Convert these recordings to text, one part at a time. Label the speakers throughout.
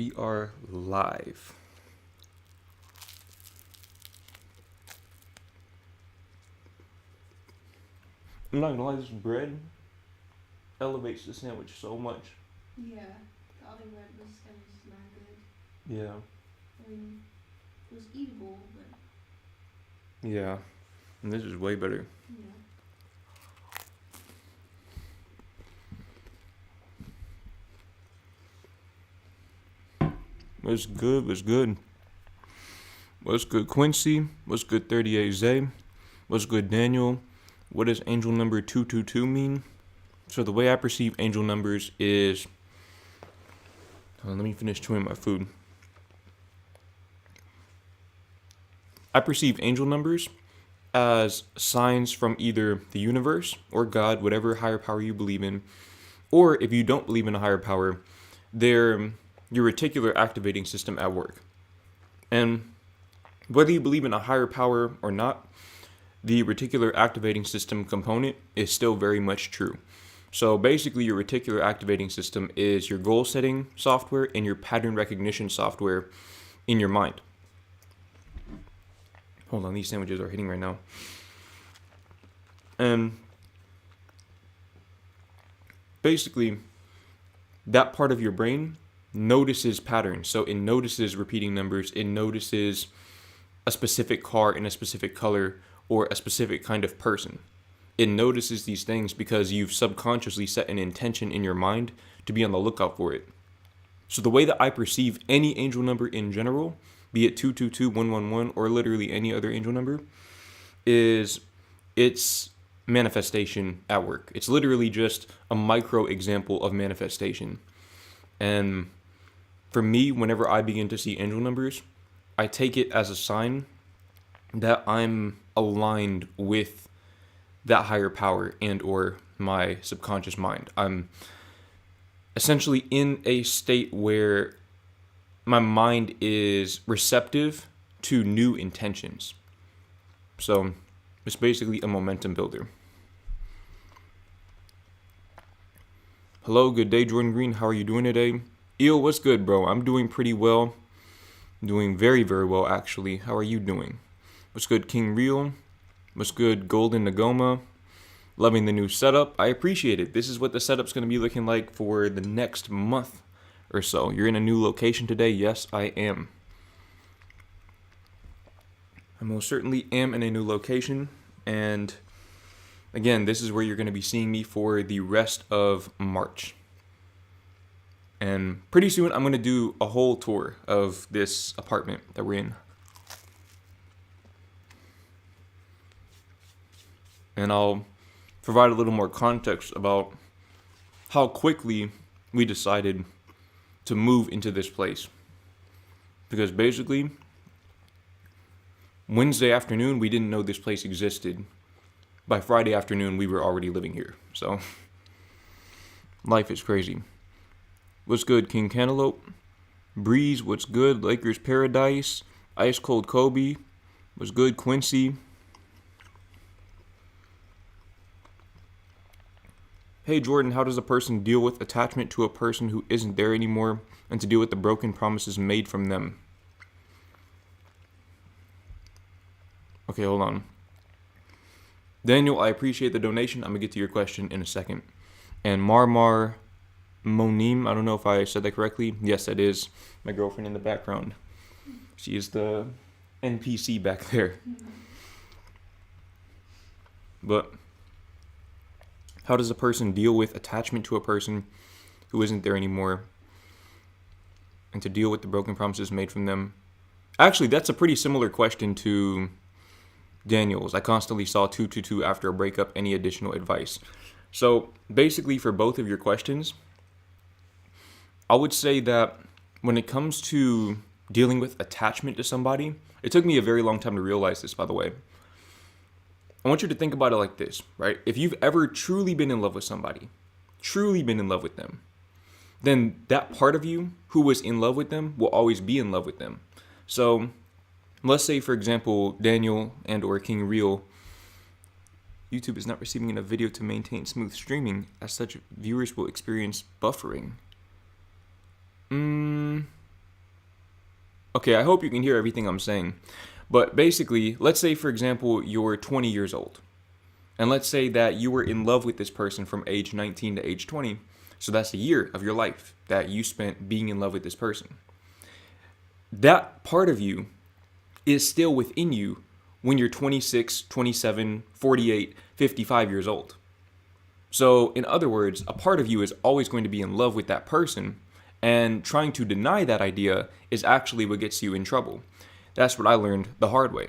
Speaker 1: We are live. I'm not gonna lie, this bread elevates the sandwich so much.
Speaker 2: Yeah, the other bread was not good.
Speaker 1: Yeah.
Speaker 2: I mean, it was eatable, but
Speaker 1: Yeah. And this is way better.
Speaker 2: yeah.
Speaker 1: What's good? What's good? What's good, Quincy? What's good, 38 Zay? What's good, Daniel? What does angel number 222 mean? So the way I perceive angel numbers is... let me finish chewing my food. I perceive angel numbers as signs from either the universe or God, whatever higher power you believe in, or if you don't believe in a higher power, they're your reticular activating system at work. And whether you believe in a higher power or not, the reticular activating system component is still very much true. So basically, your reticular activating system is your goal setting software and your pattern recognition software in your mind. Hold on, these sandwiches are hitting right now. And basically, that part of your brain notices patterns. So it notices repeating numbers, it notices a specific car in a specific color or a specific kind of person. It notices these things because you've subconsciously set an intention in your mind to be on the lookout for it. So the way that I perceive any angel number in general, be it 222, 111, or literally any other angel number, is its manifestation at work. It's literally just a micro example of manifestation. And for me, whenever I begin to see angel numbers, I take it as a sign that I'm aligned with that higher power and or my subconscious mind. I'm essentially in a state where my mind is receptive to new intentions. So it's basically a momentum builder. Hello, good day, Jordan Green. How are you doing today? Eel, what's good, bro? I'm doing pretty well. Doing very, very well, actually. How are you doing? What's good, King Real? What's good, Golden Nagoma? Loving the new setup. I appreciate it. This is what the setup's going to be looking like for the next month or so. You're in a new location today? Yes, I am. I most certainly am in a new location. And again, this is where you're going to be seeing me for the rest of March. And pretty soon, I'm going to do a whole tour of this apartment that we're in. And I'll provide a little more context about how quickly we decided to move into this place. Because basically, Wednesday afternoon, we didn't know this place existed. By Friday afternoon, we were already living here. So, life is crazy. What's good, King Cantaloupe? Breeze, what's good? Lakers Paradise. Ice Cold Kobe. What's good, Quincy? Hey, Jordan, how does a person deal with attachment to a person who isn't there anymore and to deal with the broken promises made from them? Okay, hold on. Daniel, I appreciate the donation. I'm going to get to your question in a second. And Marmar Monim, I don't know if I said that correctly. Yes, that is my girlfriend in the background. She is the NPC back there. But how does a person deal with attachment to a person who isn't there anymore and to deal with the broken promises made from them? Actually, that's a pretty similar question to Daniel's. I constantly saw 222 after a breakup. Any additional advice? So basically, for both of your questions, I would say that when it comes to dealing with attachment to somebody, it took me a very long time to realize this, by the way. I want you to think about it like this, right? If you've ever truly been in love with somebody, truly been in love with them, then that part of you who was in love with them will always be in love with them. So let's say, for example, Daniel and or King Real, YouTube is not receiving enough video to maintain smooth streaming. As such, viewers will experience buffering. Okay, I hope you can hear everything I'm saying. But basically, let's say, for example, you're 20 years old. And let's say that you were in love with this person from age 19 to age 20. So that's a year of your life that you spent being in love with this person. That part of you is still within you when you're 26, 27, 48, 55 years old. So, in other words, a part of you is always going to be in love with that person, and trying to deny that idea is actually what gets you in trouble. That's what I learned the hard way.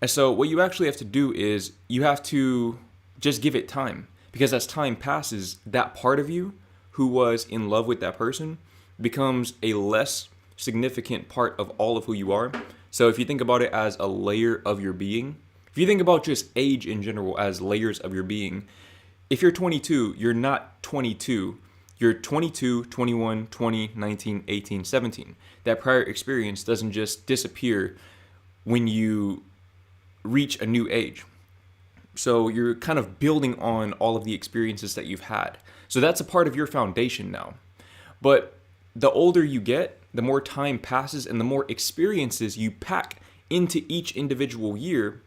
Speaker 1: And so, what you actually have to do is you have to just give it time, because as time passes, that part of you who was in love with that person becomes a less significant part of all of who you are. So, if you think about it as a layer of your being, if you think about just age in general as layers of your being, if you're 22, you're not 22. You're 22, 21, 20, 19, 18, 17. That prior experience doesn't just disappear when you reach a new age. So you're kind of building on all of the experiences that you've had. So that's a part of your foundation now. But the older you get, the more time passes and the more experiences you pack into each individual year,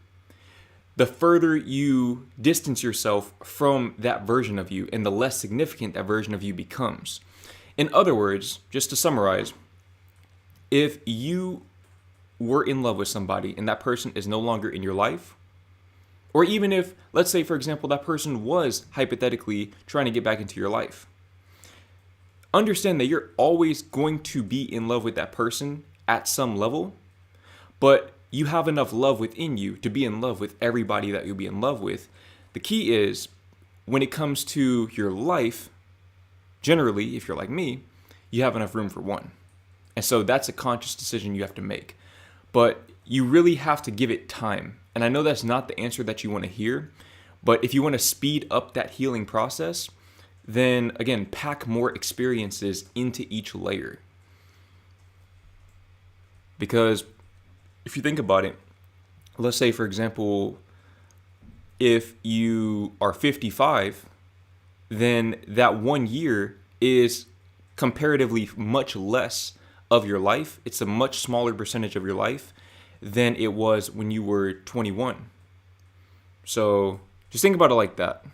Speaker 1: the further you distance yourself from that version of you and the less significant that version of you becomes. In other words, just to summarize, if you were in love with somebody and that person is no longer in your life, or even if, let's say, for example, that person was hypothetically trying to get back into your life, understand that you're always going to be in love with that person at some level, but you have enough love within you to be in love with everybody that you'll be in love with. The key is, when it comes to your life, generally, if you're like me, you have enough room for one. And so that's a conscious decision you have to make. But you really have to give it time. And I know that's not the answer that you want to hear, but if you want to speed up that healing process, then again, pack more experiences into each layer. Because if you think about it, let's say, for example, if you are 55, then that 1 year is comparatively much less of your life. It's a much smaller percentage of your life than it was when you were 21. So just think about it like that.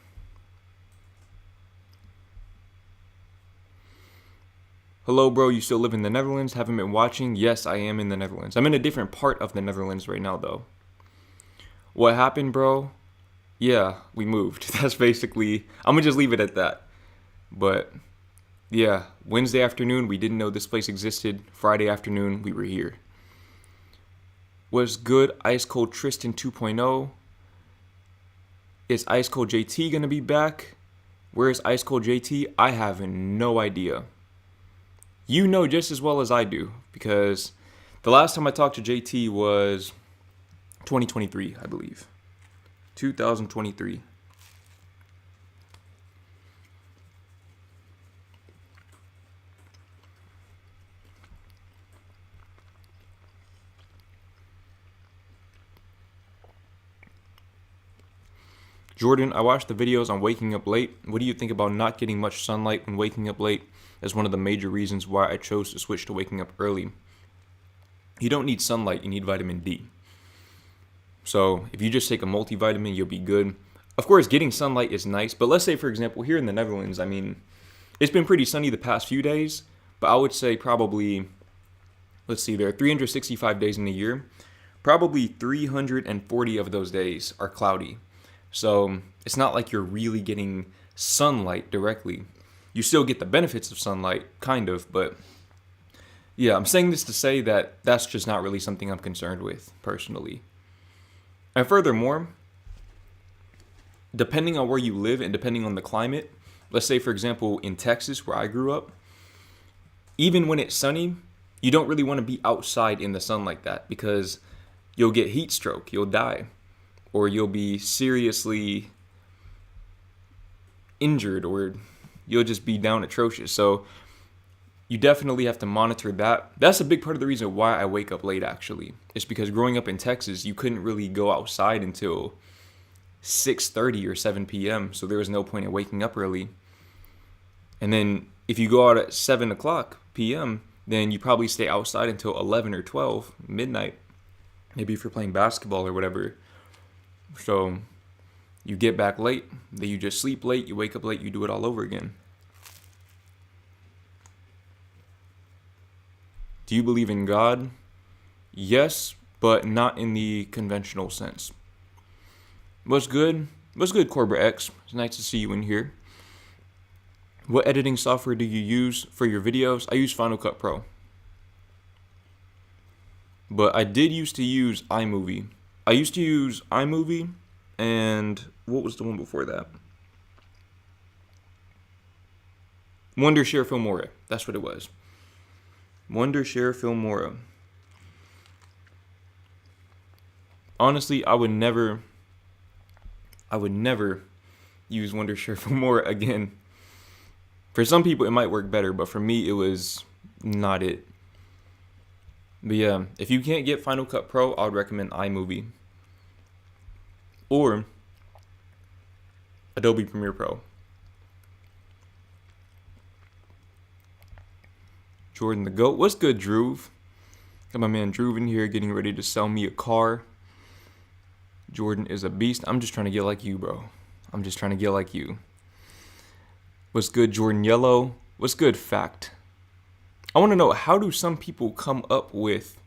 Speaker 1: Hello, bro. You still live in the Netherlands? Haven't been watching? Yes, I am in the Netherlands. I'm in a different part of the Netherlands right now, though. What happened, bro? Yeah, we moved. That's basically... I'm going to just leave it at that. But, yeah. Wednesday afternoon, we didn't know this place existed. Friday afternoon, we were here. Was good Ice Cold Tristan 2.0? Is Ice Cold JT going to be back? Where is Ice Cold JT? I have no idea. You know just as well as I do, because the last time I talked to JT was 2023, I believe. 2023. Jordan, I watched the videos on waking up late. What do you think about not getting much sunlight when waking up late? As one of the major reasons why I chose to switch to waking up early. You don't need sunlight, you need vitamin D. So if you just take a multivitamin, you'll be good. Of course, getting sunlight is nice, but let's say, for example, here in the Netherlands, I mean, it's been pretty sunny the past few days, but I would say probably, let's see, there are 365 days in a year. Probably 340 of those days are cloudy. So it's not like you're really getting sunlight directly. You still get the benefits of sunlight, kind of, but yeah, I'm saying this to say that that's just not really something I'm concerned with, personally. And furthermore, depending on where you live and depending on the climate, let's say, for example, in Texas, where I grew up, even when it's sunny, you don't really want to be outside in the sun like that, because you'll get heat stroke, you'll die, or you'll be seriously injured, or you'll just be down atrocious. So you definitely have to monitor that. That's a big part of the reason why I wake up late, actually. It's because growing up in Texas, you couldn't really go outside until 6:30 or 7 p.m. So there was no point in waking up early. And then if you go out at 7 o'clock p.m., then you probably stay outside until 11 or 12 midnight, maybe if you're playing basketball or whatever. So you get back late, then you just sleep late, you wake up late, you do it all over again. Do you believe in God? Yes, but not in the conventional sense. What's good? What's good, Cobra X? It's nice to see you in here. What editing software do you use for your videos? I use Final Cut Pro. But I did used to use iMovie. I used to use iMovie, and what was the one before that? Wondershare Filmora. That's what it was. Wondershare Filmora. Honestly, I would never use Wondershare Filmora again. For some people, it might work better, but for me, it was not it. But yeah, if you can't get Final Cut Pro, I would recommend iMovie or Adobe Premiere Pro. Jordan the GOAT. What's good, Drew? Got my man Drew in here getting ready to sell me a car. Jordan is a beast. I'm just trying to get like you, bro. I'm just trying to get like you. What's good, Jordan Yellow? What's good, Fact? I want to know, how do some people come up with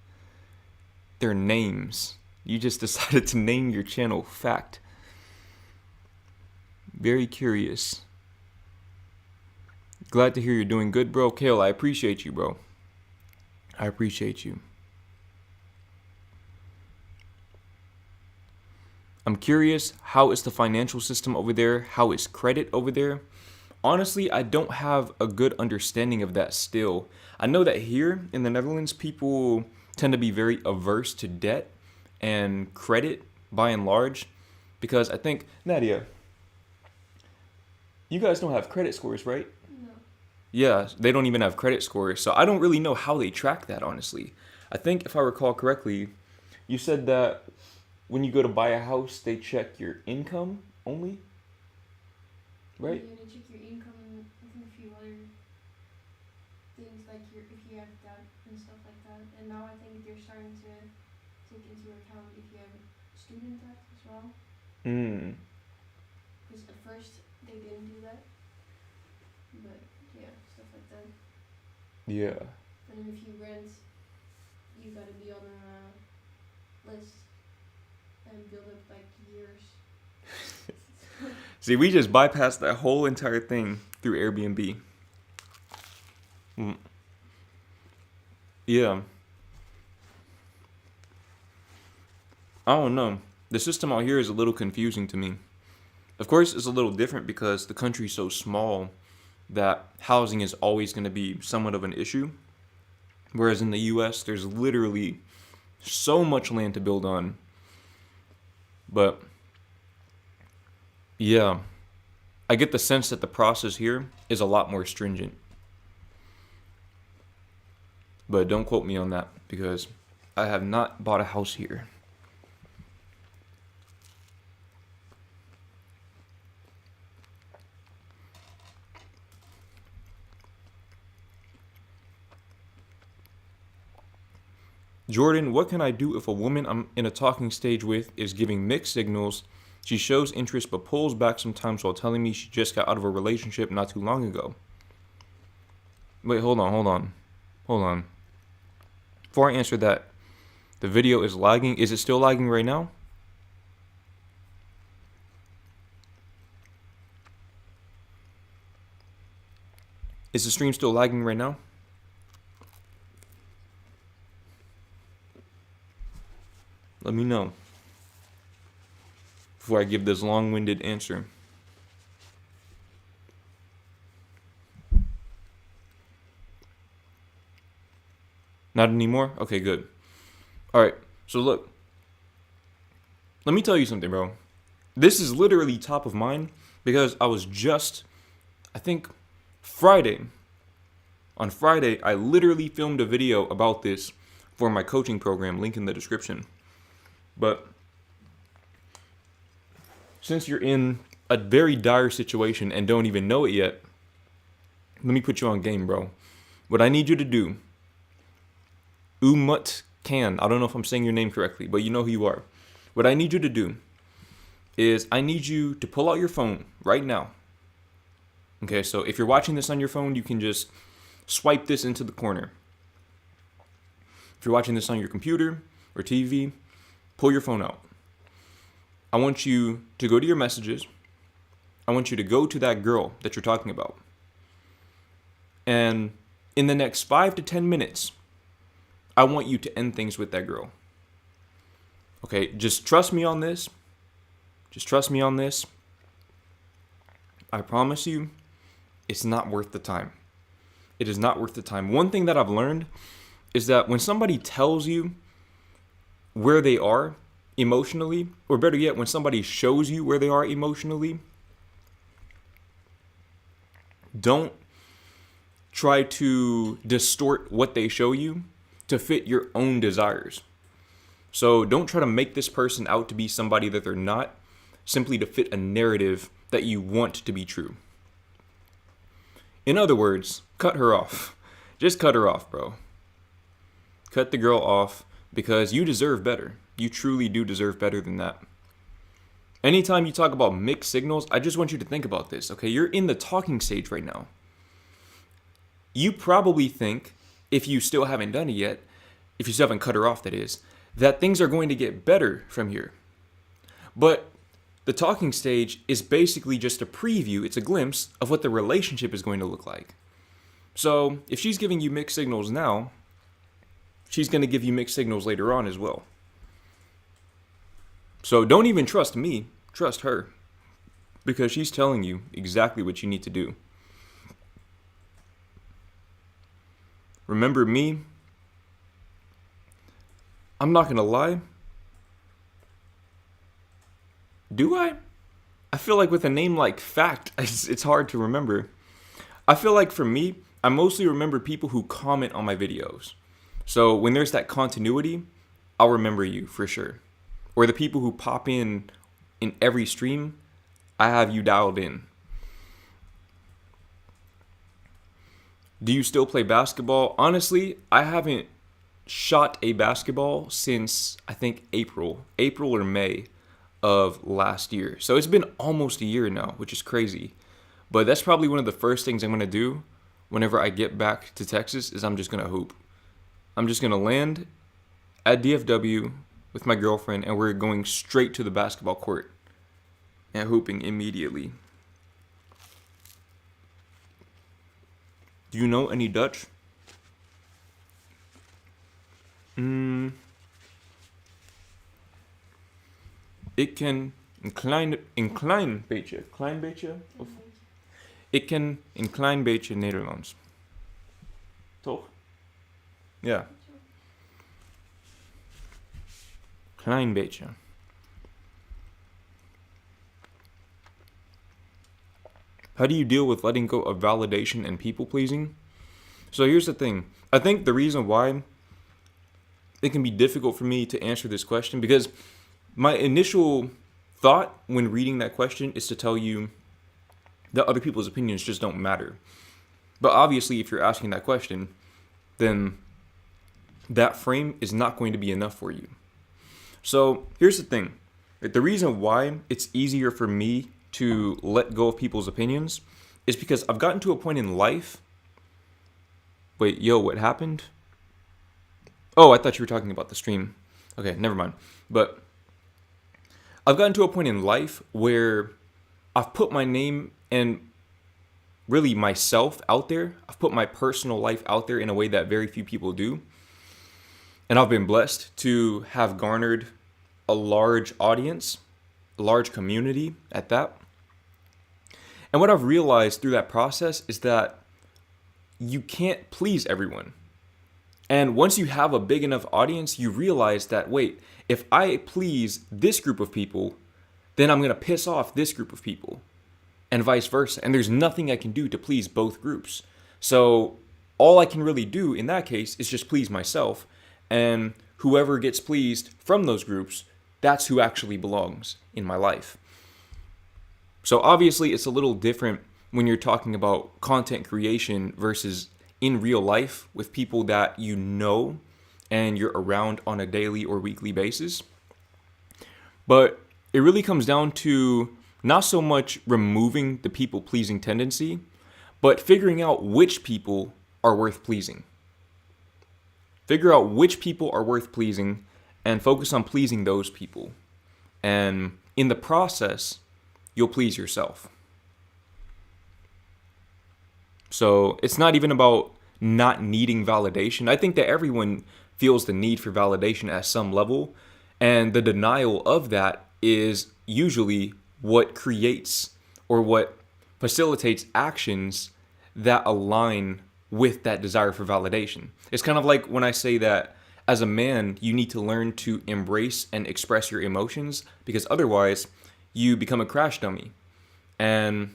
Speaker 1: their names? You just decided to name your channel Fact. Very curious. Glad to hear you're doing good, bro. Kale, I appreciate you, bro. I appreciate you. I'm curious, how is the financial system over there? How is credit over there? Honestly, I don't have a good understanding of that still. I know that here in the Netherlands, people tend to be very averse to debt and credit by and large, because I think, Nadia, you guys don't have credit scores, right?
Speaker 2: No.
Speaker 1: Yeah, they don't even have credit scores, so I don't really know how they track that, honestly. I think if I recall correctly, you said that when you go to buy a house, they check your income only, right?
Speaker 2: Yeah, they check your income and I think a few other things like if you have debt and stuff like that. And now I think they're starting to take into account if you have student debt as well. Because at first they didn't do that. But yeah, stuff like that.
Speaker 1: Yeah.
Speaker 2: And then if you rent, you gotta be on a list and build up like years.
Speaker 1: See, we just bypassed that whole entire thing through Airbnb. Yeah. I don't know. The system out here is a little confusing to me. Of course, it's a little different because the country's so small that housing is always going to be somewhat of an issue. Whereas in the US, there's literally so much land to build on. But yeah, I get the sense that the process here is a lot more stringent. But don't quote me on that because I have not bought a house here. Jordan, what can I do if a woman I'm in a talking stage with is giving mixed signals? She shows interest but pulls back sometimes while telling me she just got out of a relationship not too long ago. Wait, hold on. Before I answer that, the video is lagging. Is it still lagging right now? Is the stream still lagging right now? Let me know before I give this long-winded answer. Not anymore? Okay, good. All right, so look. Let me tell you something, bro. This is literally top of mind because I was just, I think, Friday. On Friday, I literally filmed a video about this for my coaching program, link in the description. But since you're in a very dire situation and don't even know it yet, let me put you on game, bro. What I need you to do Umut Khan. I don't know if I'm saying your name correctly, but you know who you are. What I need you to do is I need you to pull out your phone right now. Okay, so if you're watching this on your phone, you can just swipe this into the corner. If you're watching this on your computer or TV, pull your phone out. I want you to go to your messages. I want you to go to that girl that you're talking about. And in the next 5 to 10 minutes, I want you to end things with that girl. Okay, just trust me on this. Just trust me on this. I promise you, it's not worth the time. It is not worth the time. One thing that I've learned is that when somebody tells you where they are emotionally, or better yet, when somebody shows you where they are emotionally, don't try to distort what they show you to fit your own desires. So don't try to make this person out to be somebody that they're not, simply to fit a narrative that you want to be true. In other words, cut her off. Just cut her off, bro. Cut the girl off because you deserve better. You truly do deserve better than that. Anytime you talk about mixed signals, I just want you to think about this, okay? You're in the talking stage right now. You probably think, if you still haven't done it yet, if you still haven't cut her off, that is, that things are going to get better from here. But the talking stage is basically just a preview, it's a glimpse of what the relationship is going to look like. So if she's giving you mixed signals now, she's going to give you mixed signals later on as well. So don't even trust me, trust her, because she's telling you exactly what you need to do. Remember me? I'm not going to lie. Do I? I feel like with a name like Fact, it's hard to remember. I feel like for me, I mostly remember people who comment on my videos. So when there's that continuity, I'll remember you for sure. Or the people who pop in every stream, I have you dialed in. Do you still play basketball? Honestly, I haven't shot a basketball since I think April or May of last year. So it's been almost a year now, which is crazy. But that's probably one of the first things I'm going to do whenever I get back to Texas is I'm just going to hoop. I'm just going to land at DFW with my girlfriend and we're going straight to the basketball court and hooping immediately. Do you know any Dutch? Ik ken een klein beetje, of ik ken een klein beetje Nederlands. Toch? Ja. Klein beetje. How do you deal with letting go of validation and people pleasing? So here's the thing. I think the reason why it can be difficult for me to answer this question, because my initial thought when reading that question is to tell you that other people's opinions just don't matter. But obviously, if you're asking that question, then that frame is not going to be enough for you. So here's the thing. The reason why it's easier for me to let go of people's opinions is because I've gotten to a point in life. Wait, yo, what happened? Oh, I thought you were talking about the stream. Okay, never mind. But I've gotten to a point in life where I've put my name and really myself out there. I've put my personal life out there in a way that very few people do. And I've been blessed to have garnered a large audience, a large community at that. And what I've realized through that process is that you can't please everyone. And once you have a big enough audience, you realize that, wait, if I please this group of people, then I'm going to piss off this group of people and vice versa. And there's nothing I can do to please both groups. So all I can really do in that case is just please myself. And whoever gets pleased from those groups, that's who actually belongs in my life. So obviously it's a little different when you're talking about content creation versus in real life with people that you know and you're around on a daily or weekly basis. But it really comes down to not so much removing the people pleasing tendency, but figuring out which people are worth pleasing. Figure out which people are worth pleasing and focus on pleasing those people. And in the process, you'll please yourself. So it's not even about not needing validation. I think that everyone feels the need for validation at some level, and the denial of that is usually what creates or what facilitates actions that align with that desire for validation. It's kind of like when I say that as a man, you need to learn to embrace and express your emotions, because otherwise you become a crash dummy and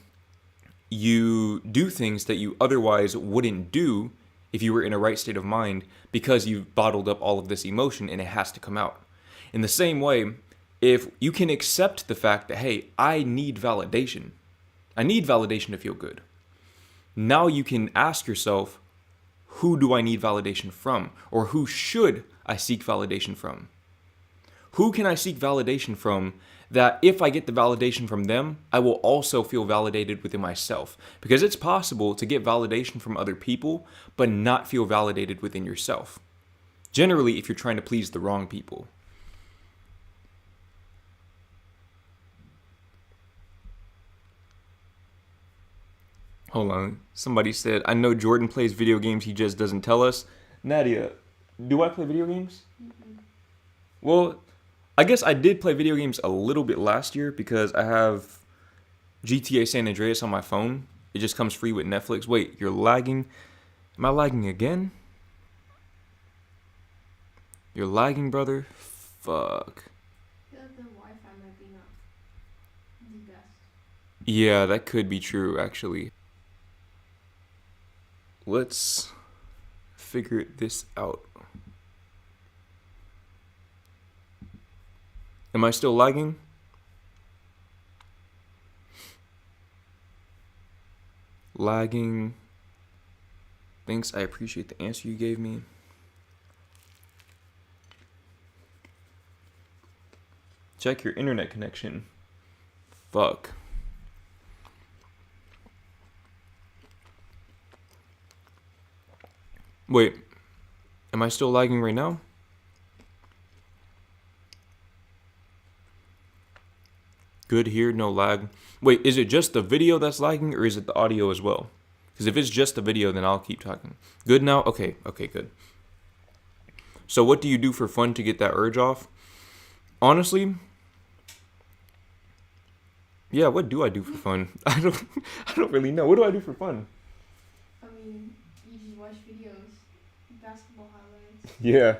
Speaker 1: you do things that you otherwise wouldn't do if you were in a right state of mind, because you've bottled up all of this emotion and it has to come out. In the same way, if you can accept the fact that, hey, I need validation to feel good. Now you can ask yourself, who do I need validation from? Or who should I seek validation from? Who can I seek validation from that if I get the validation from them, I will also feel validated within myself? Because it's possible to get validation from other people, but not feel validated within yourself. Generally, if you're trying to please the wrong people. Hold on. Somebody said, I know Jordan plays video games, he just doesn't tell us. Nadia, do I play video games?
Speaker 2: Mm-hmm.
Speaker 1: Well, I guess I did play video games a little bit last year because I have GTA San Andreas on my phone. It just comes free with Netflix. Wait, you're lagging? Am I lagging again? You're lagging, brother? Fuck.
Speaker 2: I feel like the Wi-Fi might be not the best.
Speaker 1: Yeah, that could be true, actually. Let's figure this out. Am I still lagging? Lagging. Thanks, I appreciate the answer you gave me. Check your internet connection. Fuck. Wait, am I still lagging right now? Good here, no lag. Wait, is it just the video that's lagging or is it the audio as well? Because if it's just the video, then I'll keep talking. Good now? Okay, good. So what do you do for fun to get that urge off? Honestly, yeah, what do I do for fun? I don't really know. What do I do for fun?
Speaker 2: I mean, you just watch videos, basketball highlights.
Speaker 1: Yeah,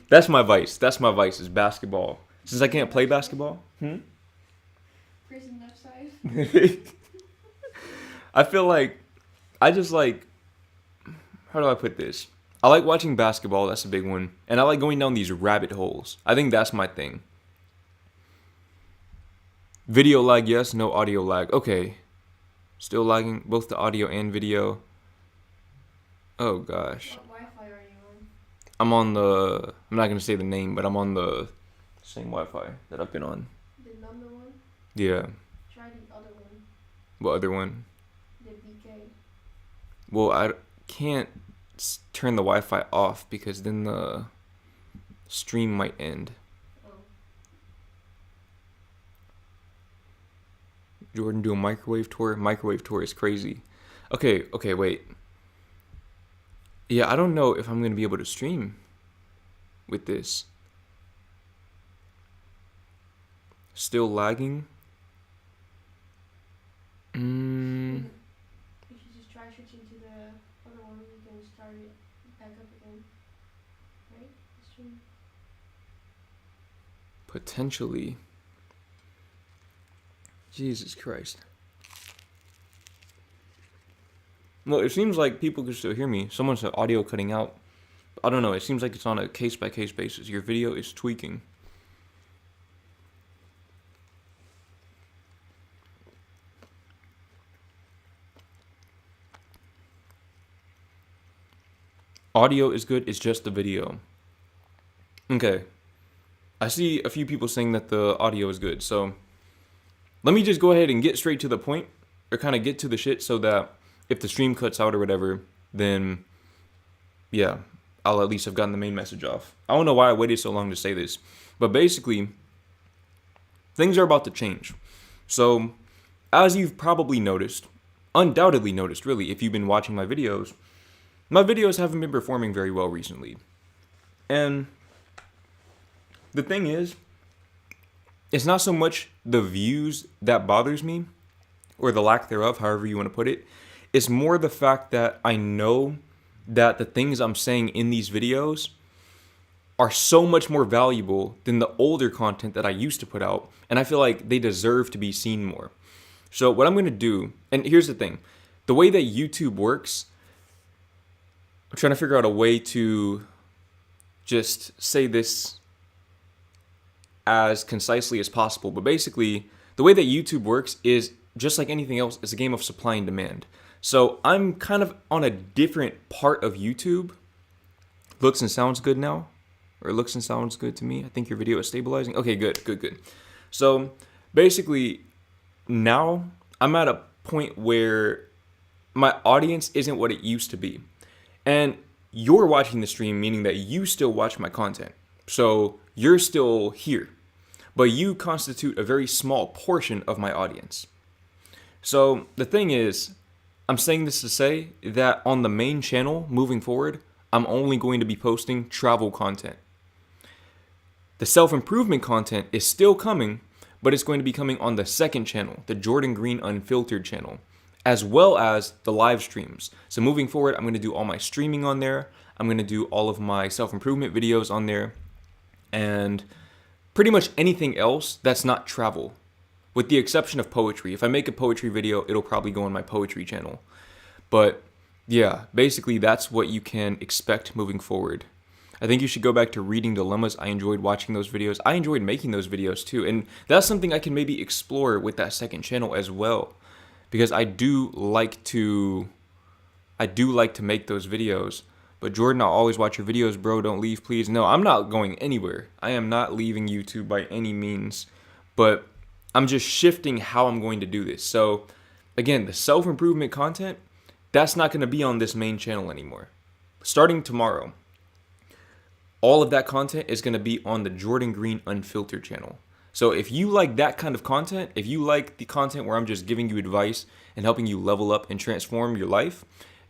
Speaker 1: that's my vice. That's my vice is basketball. Since I can't play basketball.
Speaker 2: Prison left side.
Speaker 1: I feel like I just like, how do I put this? I like watching basketball. That's a big one. And I like going down these rabbit holes. I think that's my thing. Video lag, yes. No audio lag. Okay. Still lagging both the audio and video. Oh, gosh.
Speaker 2: What Wi-Fi are you on?
Speaker 1: I'm not going to say the name, but I'm on the same Wi-Fi that I've been on.
Speaker 2: The number one?
Speaker 1: Yeah.
Speaker 2: Try the other one.
Speaker 1: What other one?
Speaker 2: The BK.
Speaker 1: Well, I can't turn the Wi-Fi off because then the stream might end.
Speaker 2: Oh.
Speaker 1: Jordan do a microwave tour. Microwave tour is crazy. Okay, wait. Yeah, I don't know if I'm going to be able to stream with this. Still lagging?
Speaker 2: If you just try switching to the other one, you can start it back up again. Right? The stream.
Speaker 1: Potentially. Jesus Christ. Well, it seems like people can still hear me. Someone said audio cutting out. I don't know. It seems like it's on a case-by-case basis. Your video is tweaking. Audio is good. It's just the video. Okay. I see a few people saying that the audio is good. So let me just go ahead and get straight to the point, or kind of get to the shit, so that if the stream cuts out or whatever, then yeah, I'll at least have gotten the main message off. I don't know why I waited so long to say this, but basically, things are about to change. So, as you've probably noticed, undoubtedly noticed, really, if you've been watching my videos haven't been performing very well recently. And the thing is, it's not so much the views that bothers me, or the lack thereof, however you want to put it. It's more the fact that I know that the things I'm saying in these videos are so much more valuable than the older content that I used to put out, and I feel like they deserve to be seen more. So what I'm going to do, and here's the thing, the way that YouTube works, I'm trying to figure out a way to just say this as concisely as possible, but basically, the way that YouTube works is just like anything else, it's a game of supply and demand. So I'm kind of on a different part of YouTube. Looks and sounds good now, or looks and sounds good to me. I think your video is stabilizing. Okay, good. So basically, now I'm at a point where my audience isn't what it used to be. And you're watching the stream, meaning that you still watch my content. So you're still here, but you constitute a very small portion of my audience. So the thing is, I'm saying this to say that on the main channel, moving forward, I'm only going to be posting travel content. The self-improvement content is still coming, but it's going to be coming on the second channel, the Jordan Green Unfiltered channel, as well as the live streams. So moving forward, I'm going to do all my streaming on there. I'm going to do all of my self-improvement videos on there, and pretty much anything else that's not travel, with the exception of poetry. If I make a poetry video, it'll probably go on my poetry channel. But yeah, basically that's what you can expect moving forward. I think you should go back to Reading Dilemmas. I enjoyed watching those videos. I enjoyed making those videos too. And that's something I can maybe explore with that second channel as well, because I do like to make those videos. But Jordan, I'll always watch your videos, bro. Don't leave, please. No, I'm not going anywhere. I am not leaving YouTube by any means. But I'm just shifting how I'm going to do this. So again, the self-improvement content, that's not going to be on this main channel anymore. Starting tomorrow, all of that content is going to be on the Jordan Green Unfiltered channel. So if you like that kind of content, if you like the content where I'm just giving you advice and helping you level up and transform your life,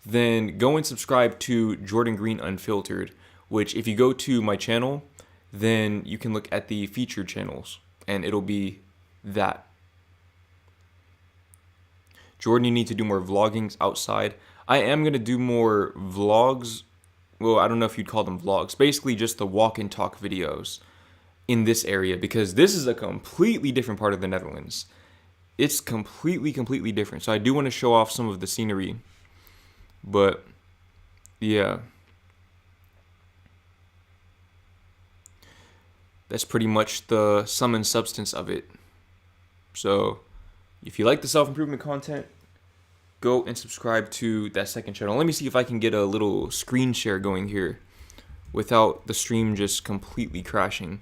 Speaker 1: then go and subscribe to Jordan Green Unfiltered, which if you go to my channel, then you can look at the featured channels and it'll be that. Jordan, you need to do more vloggings outside. I am going to do more vlogs. Well, I don't know if you'd call them vlogs. Basically just the walk and talk videos in this area, because this is a completely different part of the Netherlands. It's completely different. So I do want to show off some of the scenery. But yeah, that's pretty much the sum and substance of it. So if you like the self-improvement content, go and subscribe to that second channel. Let me see if I can get a little screen share going here without the stream just completely crashing.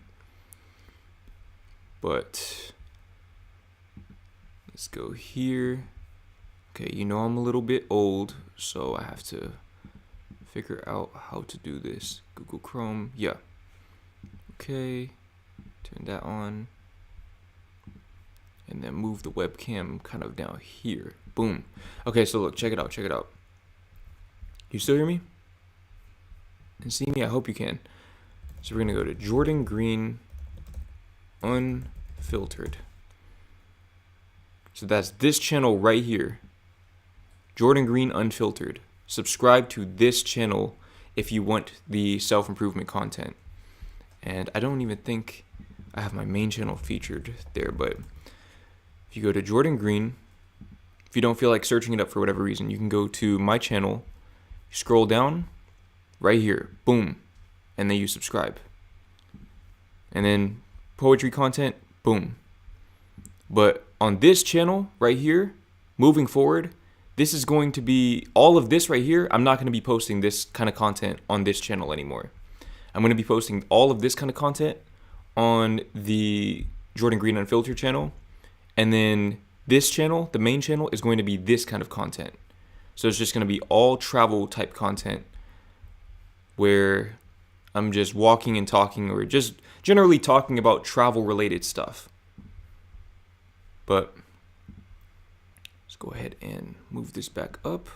Speaker 1: But let's go here. Okay, you know I'm a little bit old, so I have to figure out how to do this. Google Chrome, yeah. Okay, turn that on. And then move the webcam kind of down here. Boom. Okay, so look, check it out. You still hear me? And see me? I hope you can. So we're gonna go to Jordan Green Unfiltered. So that's this channel right here. Jordan Green Unfiltered. Subscribe to this channel if you want the self-improvement content. And I don't even think I have my main channel featured there, but if you go to Jordan Green, if you don't feel like searching it up for whatever reason, you can go to my channel, scroll down, right here, boom, and then you subscribe. And then poetry content, boom. But on this channel right here, moving forward, this is going to be, all of this right here, I'm not going to be posting this kind of content on this channel anymore. I'm going to be posting all of this kind of content on the Jordan Green Unfiltered channel. And then this channel, the main channel, is going to be this kind of content. So it's just going to be all travel type content where I'm just walking and talking, or just generally talking about travel related stuff. But let's go ahead and move this back up.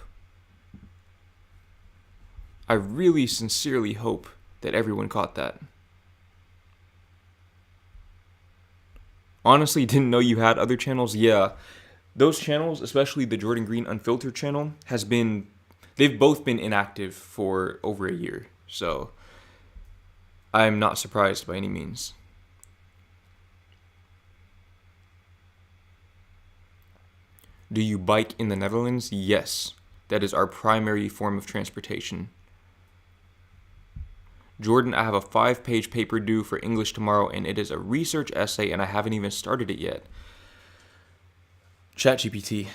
Speaker 1: I really sincerely hope that everyone caught that. Honestly, didn't know you had other channels. Yeah, those channels, especially the Jordan Green Unfiltered channel, they've both been inactive for over a year. So I'm not surprised by any means. Do you bike in the Netherlands? Yes, that is our primary form of transportation. Jordan, I have a 5-page paper due for English tomorrow, and it is a research essay, and I haven't even started it yet. ChatGPT.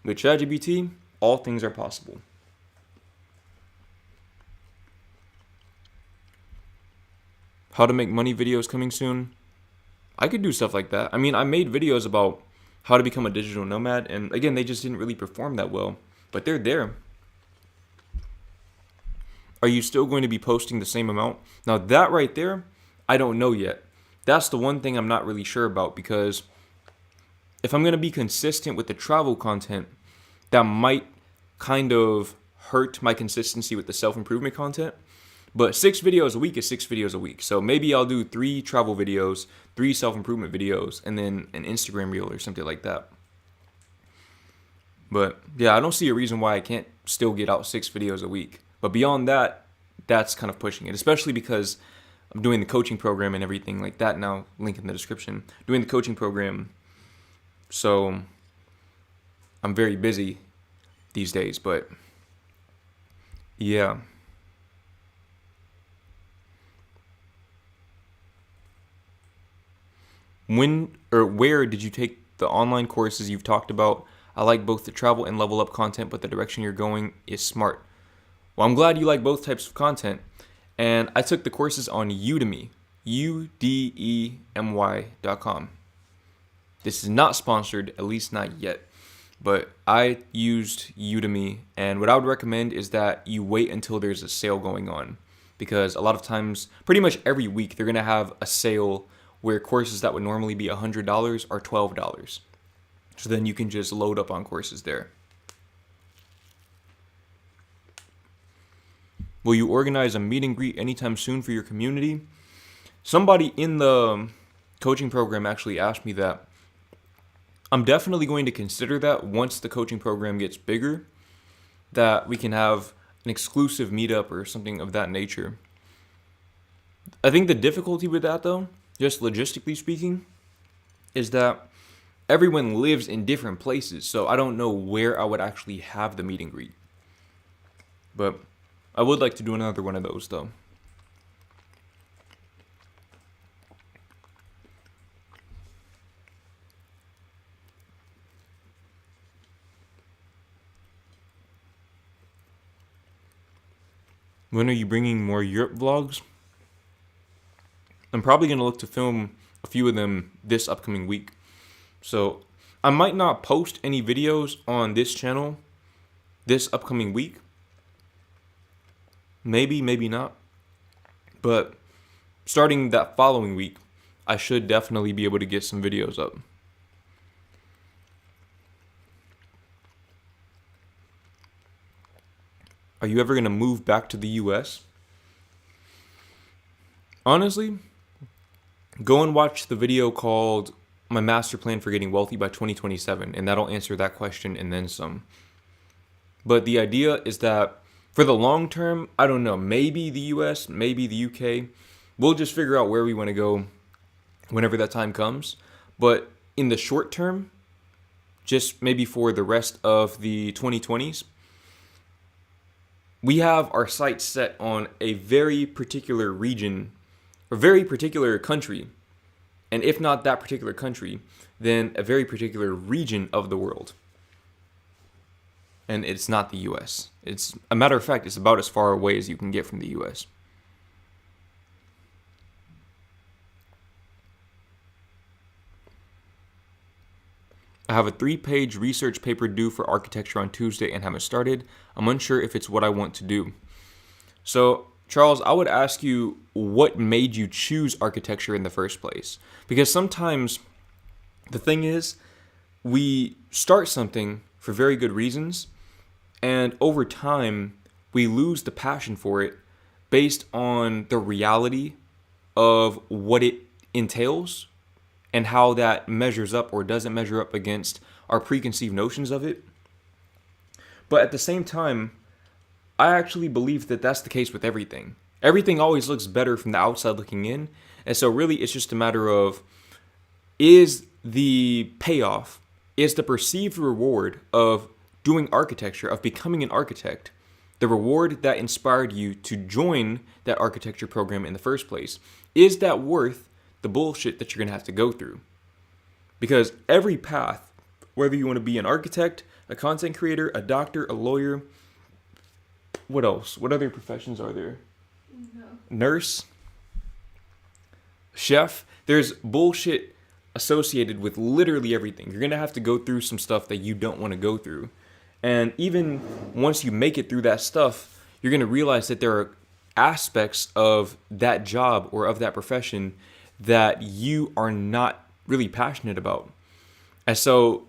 Speaker 1: With ChatGPT, all things are possible. How to make money videos coming soon. I could do stuff like that. I mean, I made videos about how to become a digital nomad, and again, they just didn't really perform that well, but they're there. Are you still going to be posting the same amount? Now that right there, I don't know yet. That's the one thing I'm not really sure about, because if I'm going to be consistent with the travel content, that might kind of hurt my consistency with the self-improvement content. But 6 videos a week is 6 videos a week. So maybe I'll do 3 travel videos, 3 self-improvement videos, and then an Instagram reel or something like that. But yeah, I don't see a reason why I can't still get out 6 videos a week. But beyond that, that's kind of pushing it, especially because I'm doing the coaching program and everything like that now, link in the description. Doing the coaching program, so I'm very busy these days, but yeah. When or where did you take the online courses you've talked about? I like both the travel and level up content, but the direction you're going is smart. Well, I'm glad you like both types of content. And I took the courses on Udemy, udemy.com. This is not sponsored, at least not yet. But I used Udemy, and what I would recommend is that you wait until there's a sale going on. Because a lot of times, pretty much every week, they're going to have a sale where courses that would normally be $100 are $12. So then you can just load up on courses there. Will you organize a meet and greet anytime soon for your community? Somebody in the coaching program actually asked me that. I'm definitely going to consider that once the coaching program gets bigger, that we can have an exclusive meetup or something of that nature. I think the difficulty with that, though, just logistically speaking, is that everyone lives in different places, so I don't know where I would actually have the meet and greet. But I would like to do another one of those, though. When are you bringing more Europe vlogs? I'm probably going to look to film a few of them this upcoming week. So I might not post any videos on this channel this upcoming week. Maybe, maybe not. But starting that following week, I should definitely be able to get some videos up. Are you ever going to move back to the US? Honestly, go and watch the video called My Master Plan for Getting Wealthy by 2027, and that'll answer that question and then some. But the idea is that for the long term, I don't know, maybe the US, maybe the UK. We'll just figure out where we want to go whenever that time comes. But in the short term, just maybe for the rest of the 2020s, we have our sights set on a very particular region, or very particular country. And if not that particular country, then a very particular region of the world. and it's not the US. It's a matter of fact, it's about as far away as you can get from the US. I have a 3-page research paper due for architecture on Tuesday and haven't started. I'm unsure if it's what I want to do. So, Charles, I would ask you what made you choose architecture in the first place? Because sometimes the thing is, we start something for very good reasons, and over time, we lose the passion for it based on the reality of what it entails and how that measures up or doesn't measure up against our preconceived notions of it. But at the same time, I actually believe that that's the case with everything. Everything always looks better from the outside looking in. And so really it's just a matter of, is the payoff, is the perceived reward of doing architecture, of becoming an architect, the reward that inspired you to join that architecture program in the first place, is that worth the bullshit that you're going to have to go through? Because every path, whether you want to be an architect, a content creator, a doctor, a lawyer, what else? What other professions are there?
Speaker 2: No.
Speaker 1: Nurse, chef, there's bullshit associated with literally everything. You're going to have to go through some stuff that you don't want to go through. And even once you make it through that stuff, you're going to realize that there are aspects of that job or of that profession that you are not really passionate about. And so,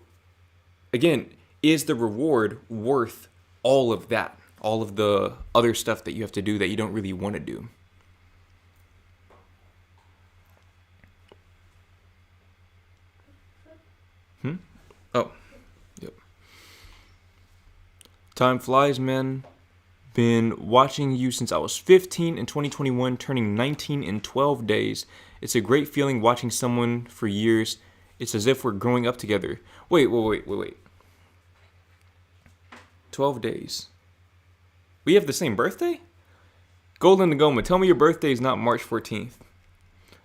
Speaker 1: again, is the reward worth all of that? All of the other stuff that you have to do that you don't really want to do? Oh, yep. Time flies, man. Been watching you since I was 15 in 2021, turning 19 in 12 days. It's a great feeling watching someone for years. It's as if we're growing up together. Wait. 12 days. We have the same birthday? Golden Nagoma, tell me your birthday is not March 14th.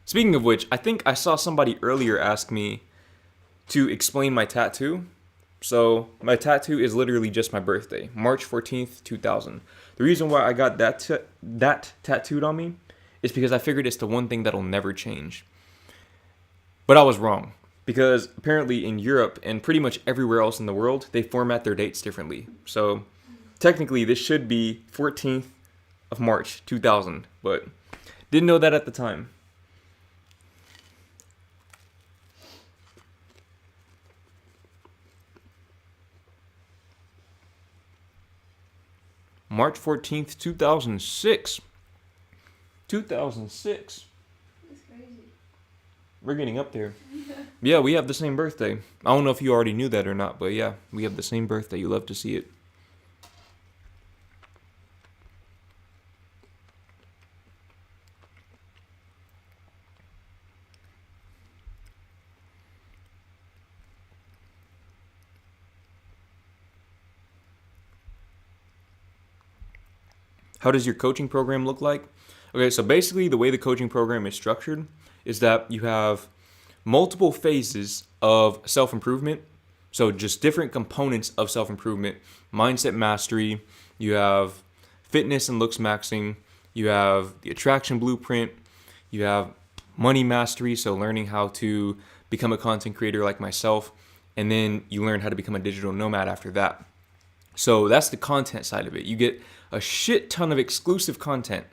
Speaker 1: Speaking of which, I think I saw somebody earlier ask me to explain my tattoo. So my tattoo is literally just my birthday, March 14th, 2000. The reason why I got that tattooed on me is because I figured it's the one thing that'll never change. But I was wrong, because apparently in Europe and pretty much everywhere else in the world, they format their dates differently. So technically this should be 14th of March 2000, but didn't know that at the time. March 14th, 2006. 2006.
Speaker 2: That's crazy.
Speaker 1: We're getting up there. Yeah, we have the same birthday. I don't know if you already knew that or not, but yeah, we have the same birthday. You love to see it. How does your coaching program look like? Okay, so basically the way the coaching program is structured is that you have multiple phases of self-improvement. So just different components of self-improvement. Mindset mastery, you have fitness and looks maxing, you have the attraction blueprint, you have money mastery, so learning how to become a content creator like myself, and then you learn how to become a digital nomad after that. So that's the content side of it. You get a shit ton of exclusive content.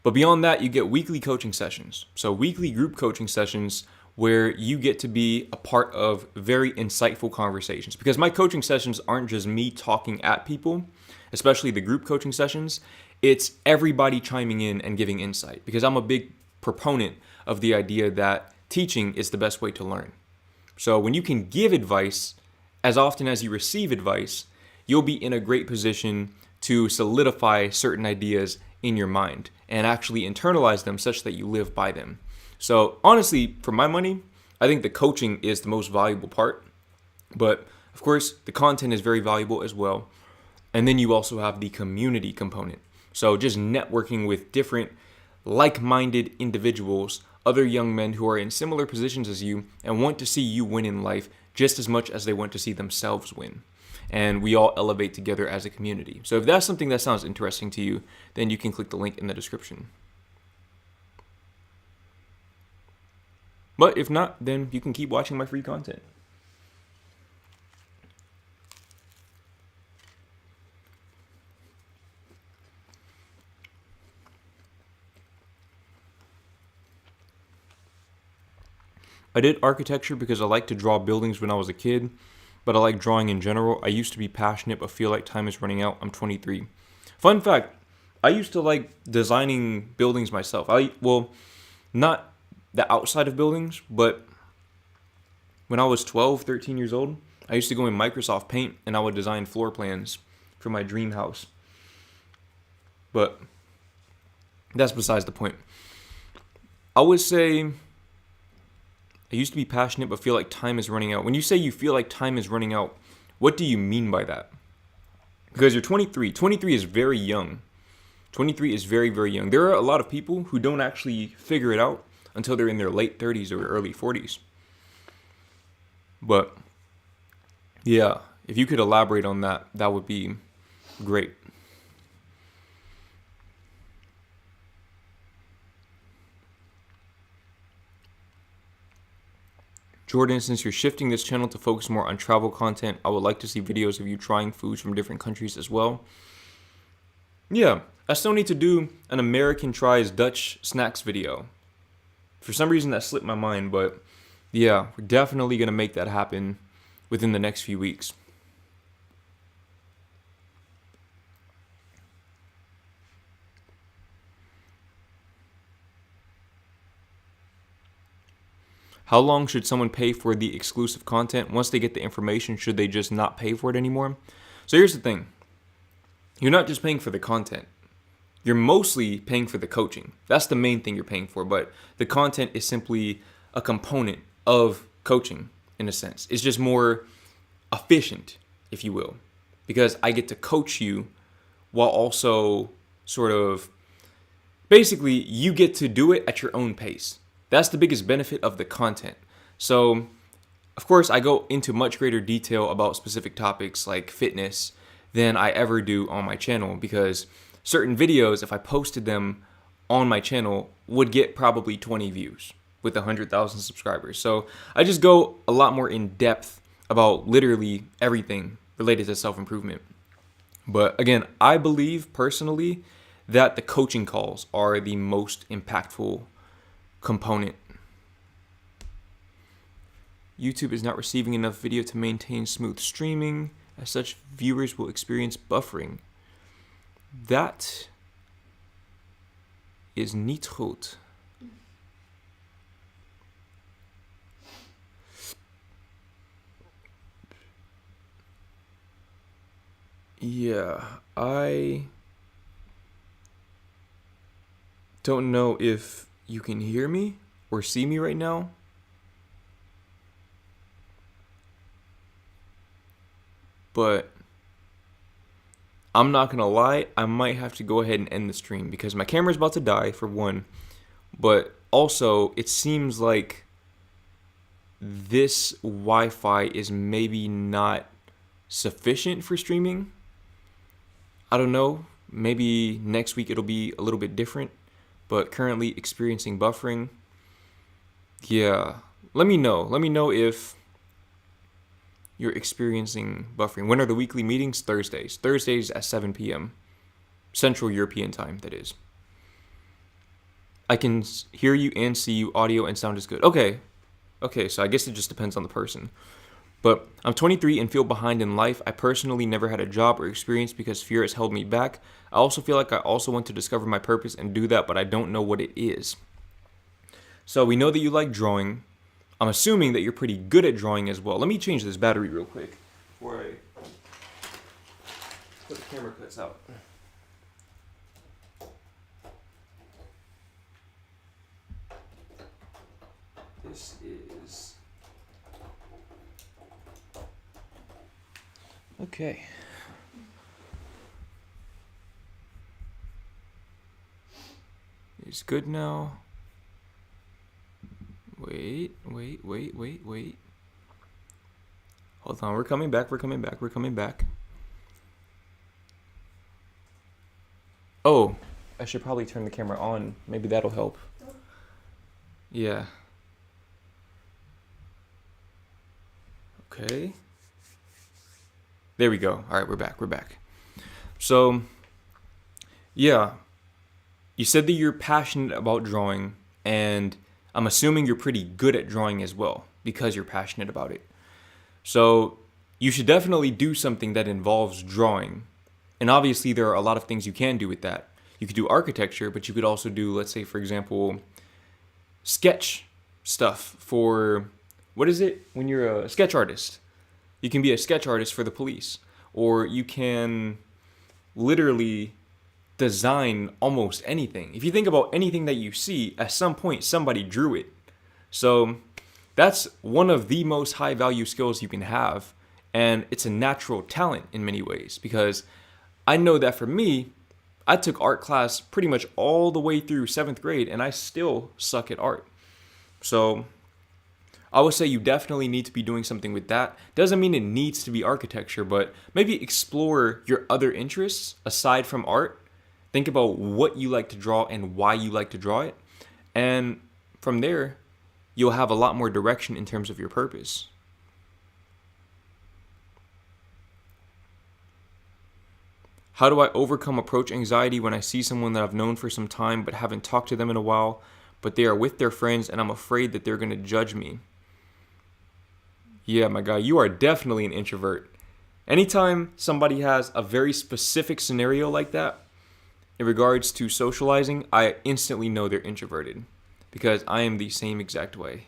Speaker 1: But beyond that, you get weekly coaching sessions. So weekly group coaching sessions where you get to be a part of very insightful conversations. Because my coaching sessions aren't just me talking at people, especially the group coaching sessions. It's everybody chiming in and giving insight. Because I'm a big proponent of the idea that teaching is the best way to learn. So when you can give advice as often as you receive advice, you'll be in a great position to solidify certain ideas in your mind and actually internalize them such that you live by them. So honestly, for my money, I think the coaching is the most valuable part. But of course, the content is very valuable as well. And then you also have the community component. So just networking with different like-minded individuals, other young men who are in similar positions as you and want to see you win in life just as much as they want to see themselves win. And we all elevate together as a community. So if that's something that sounds interesting to you, then you can click the link in the description. But if not, then you can keep watching my free content. I did architecture because I liked to draw buildings when I was a kid, but I like drawing in general. I used to be passionate but feel like time is running out. I'm 23. Fun fact, I used to like designing buildings myself. Not the outside of buildings, but when I was 12, 13 years old, I used to go in Microsoft Paint and I would design floor plans for my dream house. But that's besides the point. I would say I used to be passionate but feel like time is running out. When you say you feel like time is running out, what do you mean by that? Because you're 23. 23 is very young. 23 is very, very young. There are a lot of people who don't actually figure it out until they're in their late 30s or early 40s. But yeah, if you could elaborate on that, that would be great. Jordan, since you're shifting this channel to focus more on travel content, I would like to see videos of you trying foods from different countries as well. Yeah, I still need to do an American tries Dutch snacks video. For some reason that slipped my mind, but yeah, we're definitely going to make that happen within the next few weeks. How long should someone pay for the exclusive content? Once they get the information, should they just not pay for it anymore? So here's the thing. You're not just paying for the content. You're mostly paying for the coaching. That's the main thing you're paying for, but the content is simply a component of coaching in a sense. It's just more efficient, if you will, because I get to coach you while also sort of basically you get to do it at your own pace. That's the biggest benefit of the content. So, of course, I go into much greater detail about specific topics like fitness than I ever do on my channel, because certain videos, if I posted them on my channel, would get probably 20 views with 100,000 subscribers. So I just go a lot more in depth about literally everything related to self-improvement. But again, I believe personally that the coaching calls are the most impactful component. YouTube is not receiving enough video to maintain smooth streaming. As such, viewers will experience buffering. That is niet goed. Yeah, I don't know if you can hear me or see me right now. But I'm not gonna lie, I might have to go ahead and end the stream because my camera's about to die, for one. But also, it seems like this Wi-Fi is maybe not sufficient for streaming. I don't know. Maybe next week it'll be a little bit different. But currently experiencing buffering. Yeah. Let me know. Let me know if you're experiencing buffering. When are the weekly meetings? Thursdays. Thursdays at 7 p.m. Central European time, that is. I can hear you and see you. Audio and sound is good. Okay. Okay, so I guess it just depends on the person. But I'm 23 and feel behind in life. I personally never had a job or experience because fear has held me back. I also feel like I also want to discover my purpose and do that, but I don't know what it is. So we know that you like drawing. I'm assuming that you're pretty good at drawing as well. Let me change this battery real quick before I put the camera cuts out. This is... Okay. It's good now. Wait. Hold on, we're coming back. Oh, I should probably turn the camera on. Maybe that'll help. Yeah. Okay. There we go. All right, we're back. So, yeah. You said that you're passionate about drawing, and I'm assuming you're pretty good at drawing as well because you're passionate about it. So, you should definitely do something that involves drawing. And obviously, there are a lot of things you can do with that. You could do architecture, but you could also do, let's say, for example, sketch stuff for, what is it when you're a sketch artist? You can be a sketch artist for the police, or you can literally design almost anything. If you think about anything that you see, at some point somebody drew it. So that's one of the most high value skills you can have, and it's a natural talent in many ways, because I know that for me, I took art class pretty much all the way through 7th grade, and I still suck at art. So I would say you definitely need to be doing something with that. Doesn't mean it needs to be architecture, but maybe explore your other interests aside from art. Think about what you like to draw and why you like to draw it. And from there, you'll have a lot more direction in terms of your purpose. How do I overcome approach anxiety when I see someone that I've known for some time but haven't talked to them in a while, but they are with their friends and I'm afraid that they're going to judge me? Yeah, my guy, you are definitely an introvert. Anytime somebody has a very specific scenario like that, in regards to socializing, I instantly know they're introverted, because I am the same exact way.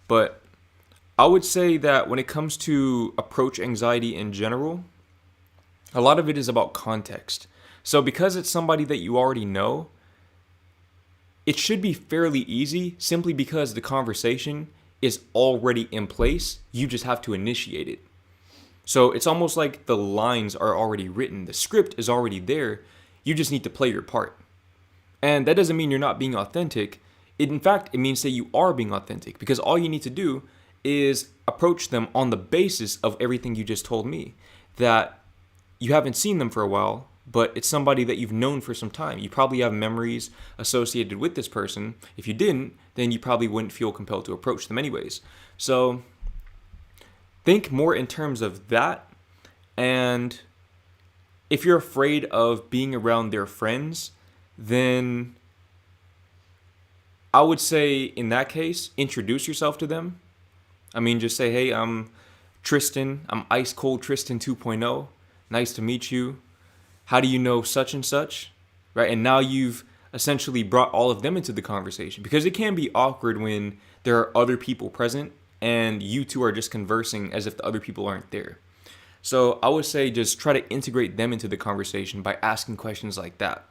Speaker 1: But I would say that when it comes to approach anxiety in general, a lot of it is about context. So because it's somebody that you already know, it should be fairly easy simply because the conversation is already in place. You just have to initiate it. So it's almost like the lines are already written. The script is already there. You just need to play your part. And that doesn't mean you're not being authentic. In fact, it means that you are being authentic, because all you need to do is approach them on the basis of everything you just told me. That you haven't seen them for a while, but it's somebody that you've known for some time. You probably have memories associated with this person. If you didn't, then you probably wouldn't feel compelled to approach them anyways. So think more in terms of that. And if you're afraid of being around their friends, then I would say in that case, introduce yourself to them. I mean, just say, hey, I'm Tristan. I'm Ice Cold Tristan 2.0. Nice to meet you. How do you know such and such? Right? And now you've essentially brought all of them into the conversation, because it can be awkward when there are other people present and you two are just conversing as if the other people aren't there. So I would say just try to integrate them into the conversation by asking questions like that.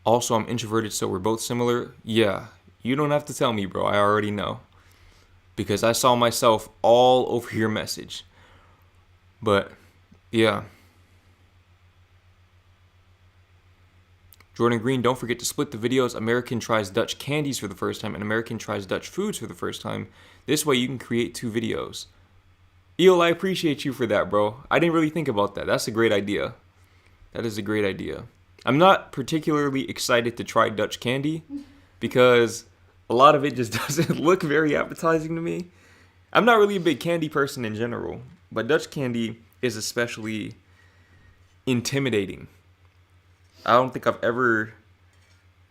Speaker 1: Also, I'm introverted, so we're both similar. Yeah, you don't have to tell me, bro. I already know, because I saw myself all over your message. But yeah. Jordan Green, don't forget to split the videos. American tries Dutch candies for the first time and American tries Dutch foods for the first time. This way you can create 2 videos. Eel, I appreciate you for that, bro. I didn't really think about that. That's a great idea. That is a great idea. I'm not particularly excited to try Dutch candy because a lot of it just doesn't look very appetizing to me. I'm not really a big candy person in general, but Dutch candy is especially intimidating. I don't think I've ever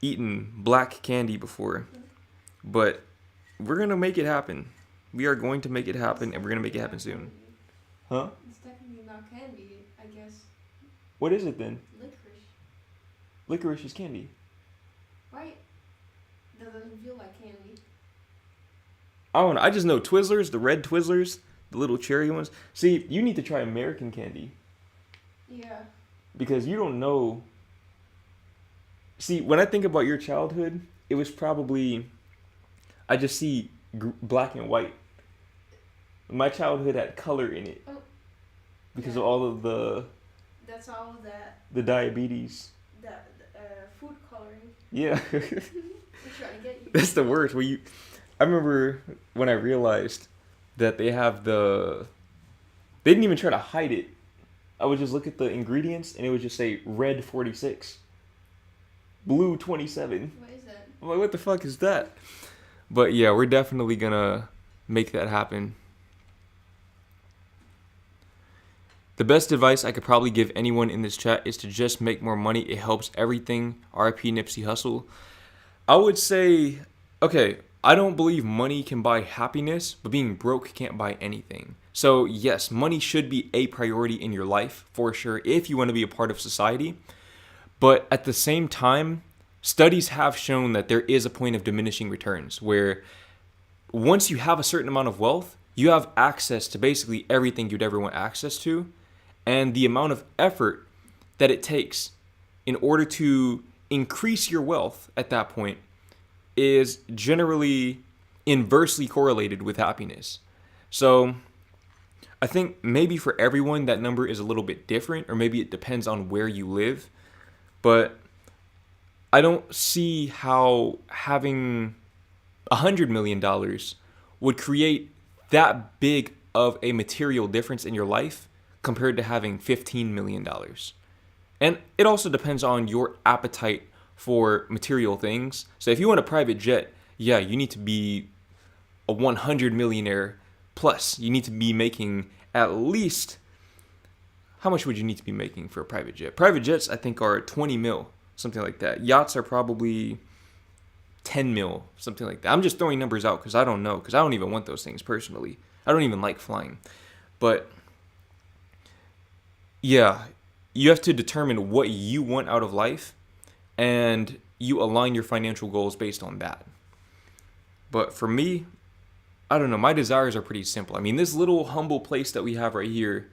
Speaker 1: eaten black candy before, but we're going to make it happen. We are going to make it happen, and we're going to make it happen soon. Huh?
Speaker 2: It's definitely not candy, I guess.
Speaker 1: What is it then?
Speaker 2: Licorice.
Speaker 1: Licorice is candy.
Speaker 2: Right? That doesn't feel like candy.
Speaker 1: I don't know. I just know Twizzlers, the red Twizzlers, the little cherry ones. See, you need to try American candy.
Speaker 2: Yeah.
Speaker 1: Because you don't know. See, when I think about your childhood, it was probably, I just see black and white. My childhood had color in it.
Speaker 2: Oh.
Speaker 1: Because
Speaker 2: Yeah.
Speaker 1: of all of the
Speaker 2: That's all that.
Speaker 1: diabetes.
Speaker 2: Food coloring.
Speaker 1: Yeah.
Speaker 2: We're trying to get you.
Speaker 1: That's the worst. I I remember when I realized that they didn't even try to hide it. I would just look at the ingredients and it would just say red 46, blue 27.
Speaker 2: What is that?
Speaker 1: I'm like, what the fuck is that? But yeah, we're definitely gonna make that happen. The best advice I could probably give anyone in this chat is to just make more money. It helps everything. RIP Nipsey Hussle. I would say, okay, I don't believe money can buy happiness, but being broke can't buy anything. So yes, money should be a priority in your life for sure if you want to be a part of society. But at the same time, studies have shown that there is a point of diminishing returns where once you have a certain amount of wealth, you have access to basically everything you'd ever want access to. And the amount of effort that it takes in order to increase your wealth at that point is generally inversely correlated with happiness. So I think maybe for everyone that number is a little bit different, or maybe it depends on where you live. But I don't see how having $100 million would create that big of a material difference in your life compared to having $15 million. And it also depends on your appetite for material things. So if you want a private jet, yeah, you need to be a 100 millionaire plus. You need to be making at least, how much would you need to be making for a private jet? Private jets, I think, are 20 mil, something like that. Yachts are probably 10 mil, something like that. I'm just throwing numbers out because I don't know, because I don't even want those things personally. I don't even like flying. But yeah, you have to determine what you want out of life and you align your financial goals based on that. But for me, I don't know, my desires are pretty simple. I mean, this little humble place that we have right here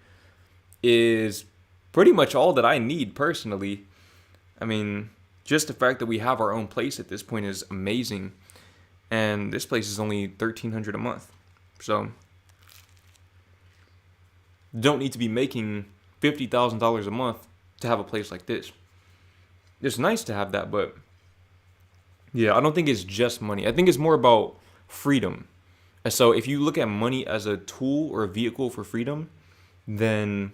Speaker 1: is pretty much all that I need personally. I mean, just the fact that we have our own place at this point is amazing. And this place is only $1,300 a month. So don't need to be making $50,000 a month to have a place like this. It's nice to have that, but yeah, I don't think it's just money. I think it's more about freedom. And so if you look at money as a tool or a vehicle for freedom, then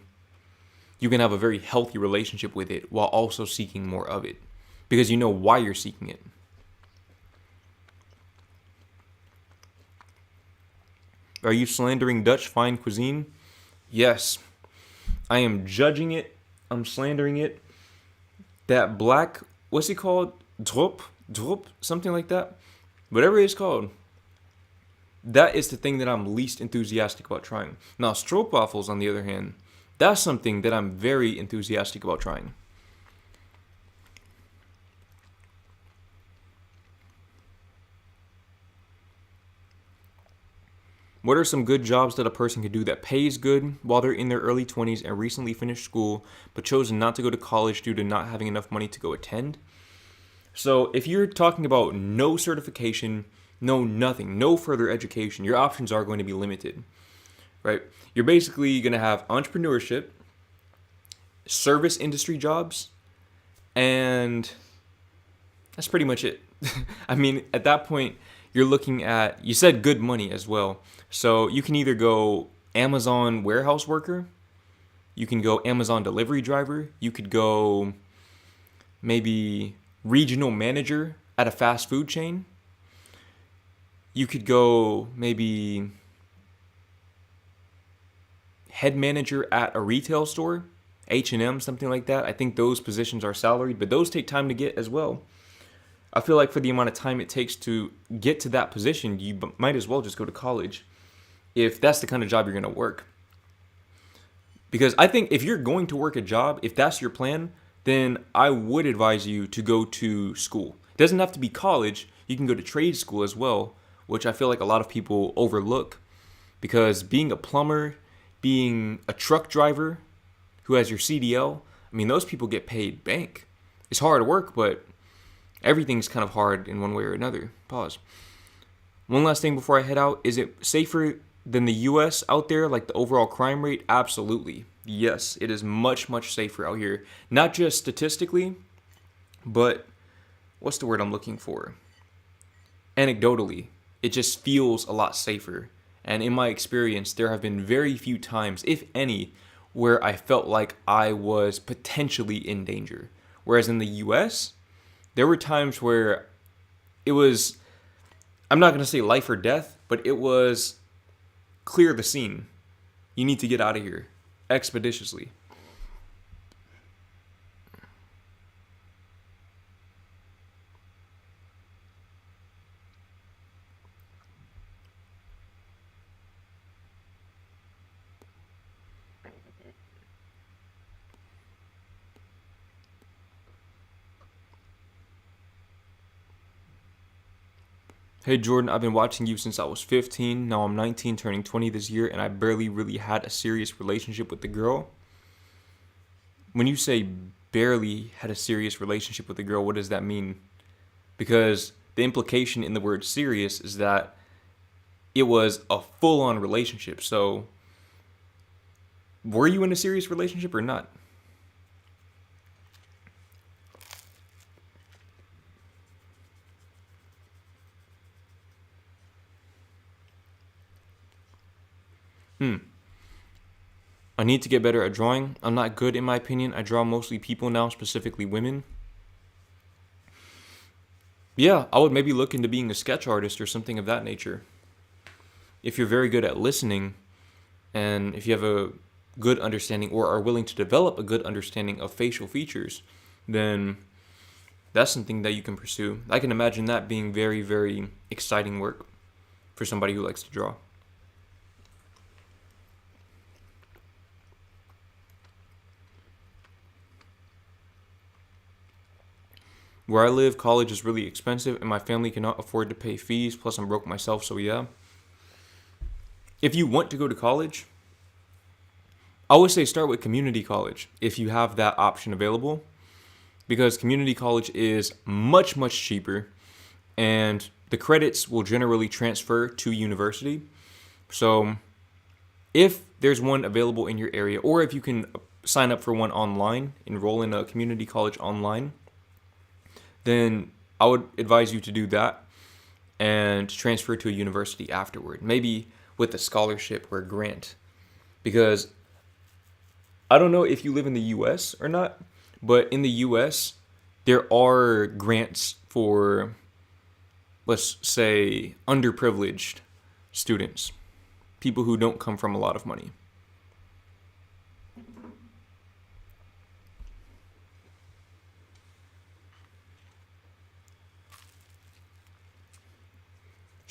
Speaker 1: you can have a very healthy relationship with it while also seeking more of it because you know why you're seeking it. Are you slandering Dutch fine cuisine? Yes. I am judging it. I'm slandering it. That black, what's it called? Drop, something like that. Whatever it's called. That is the thing that I'm least enthusiastic about trying. Now, stroopwafels, on the other hand, that's something that I'm very enthusiastic about trying. What are some good jobs that a person could do that pays good while they're in their early 20s and recently finished school but chose not to go to college due to not having enough money to go attend? So if you're talking about no certification, no nothing, no further education, your options are going to be limited, right? You're basically going to have entrepreneurship, service industry jobs, and that's pretty much it. I mean, at that point, you're looking at, you said good money as well. So you can either go Amazon warehouse worker, you can go Amazon delivery driver, you could go maybe regional manager at a fast food chain, you could go maybe head manager at a retail store, H&M, something like that. I think those positions are salaried, but those take time to get as well. I feel like for the amount of time it takes to get to that position, you might as well just go to college if that's the kind of job you're going to work. Because I think if you're going to work a job, if that's your plan, then I would advise you to go to school. It doesn't have to be college. You can go to trade school as well, which I feel like a lot of people overlook. Because being a plumber, being a truck driver who has your CDL, I mean, those people get paid bank. It's hard work, but everything's kind of hard in one way or another. Pause. One last thing before I head out. Is it safer than the US out there, like the overall crime rate? Absolutely. Yes, it is much, much safer out here. Not just statistically, but what's the word I'm looking for? Anecdotally. it just feels a lot safer. And in my experience, there have been very few times, if any, where I felt like I was potentially in danger. Whereas in the US, there were times where it was, I'm not going to say life or death, but it was clear the scene. You need to get out of here expeditiously. Hey Jordan, I've been watching you since I was 15. Now I'm 19, turning 20 this year, and I barely really had a serious relationship with the girl. When you say barely had a serious relationship with a girl, what does that mean? Because the implication in the word serious is that it was a full-on relationship. So, were you in a serious relationship or not? I need to get better at drawing. I'm not good in my opinion. I draw mostly people now, specifically women. Yeah, I would maybe look into being a sketch artist or something of that nature. If you're very good at listening, and if you have a good understanding or are willing to develop a good understanding of facial features, then that's something that you can pursue. I can imagine that being very, very exciting work for somebody who likes to draw. Where I live, college is really expensive and my family cannot afford to pay fees, plus I'm broke myself, so yeah. If you want to go to college, I always say start with community college if you have that option available, because community college is much, much cheaper and the credits will generally transfer to university. So if there's one available in your area, or if you can sign up for one online, enroll in a community college online, then I would advise you to do that and transfer to a university afterward, maybe with a scholarship or a grant. Because I don't know if you live in the US or not, but in the US, there are grants for, let's say, underprivileged students, people who don't come from a lot of money.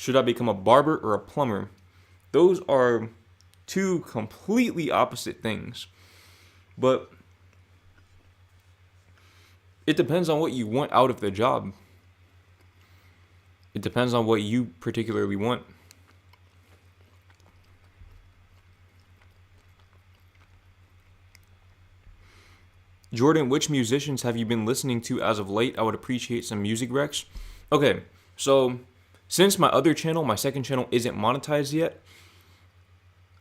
Speaker 1: Should I become a barber or a plumber? Those are two completely opposite things. But it depends on what you want out of the job. It depends on what you particularly want. Jordan, which musicians have you been listening to as of late? I would appreciate some music recs. Okay, so since my other channel, my second channel, isn't monetized yet,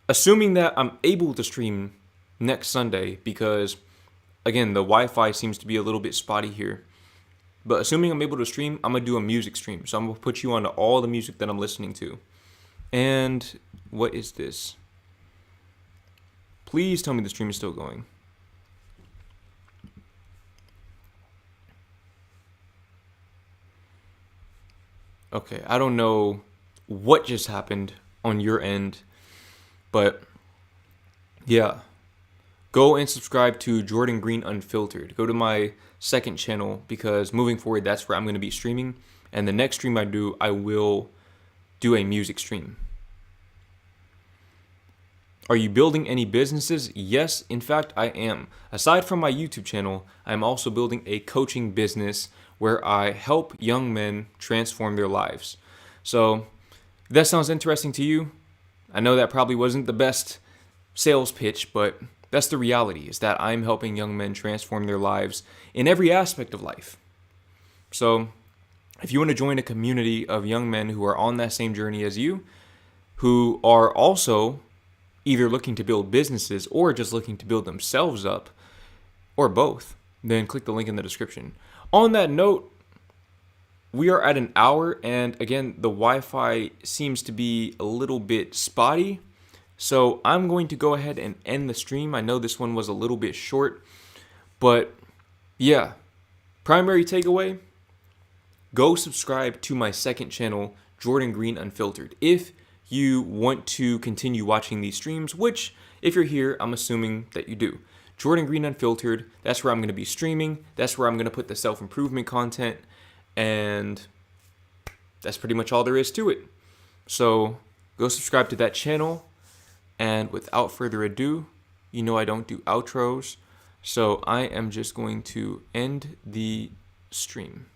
Speaker 1: assuming that I'm able to stream next Sunday, because again, the Wi-Fi seems to be a little bit spotty here, but assuming I'm able to stream, I'm gonna do a music stream. So I'm gonna put you on to all the music that I'm listening to. And what is this? Please tell me the stream is still going. Okay, I don't know what just happened on your end, but yeah. Go and subscribe to Jordan Green Unfiltered. Go to my second channel, because moving forward, that's where I'm going to be streaming. And the next stream I do, I will do a music stream. Are you building any businesses? Yes, in fact, I am. Aside from my YouTube channel, I'm also building a coaching business where I help young men transform their lives. So, if that sounds interesting to you, I know that probably wasn't the best sales pitch, but that's the reality, is that I'm helping young men transform their lives in every aspect of life. So, if you want to join a community of young men who are on that same journey as you, who are also either looking to build businesses or just looking to build themselves up, or both, then click the link in the description. On that note, we are at an hour, and again, the Wi-Fi seems to be a little bit spotty. So I'm going to go ahead and end the stream. I know this one was a little bit short, but yeah, primary takeaway, go subscribe to my second channel, Jordan Green Unfiltered, if you want to continue watching these streams, which if you're here, I'm assuming that you do. Jordan Green Unfiltered, that's where I'm going to be streaming. That's where I'm going to put the self-improvement content, and that's pretty much all there is to it. So go subscribe to that channel. And without further ado, you know I don't do outros, so I am just going to end the stream.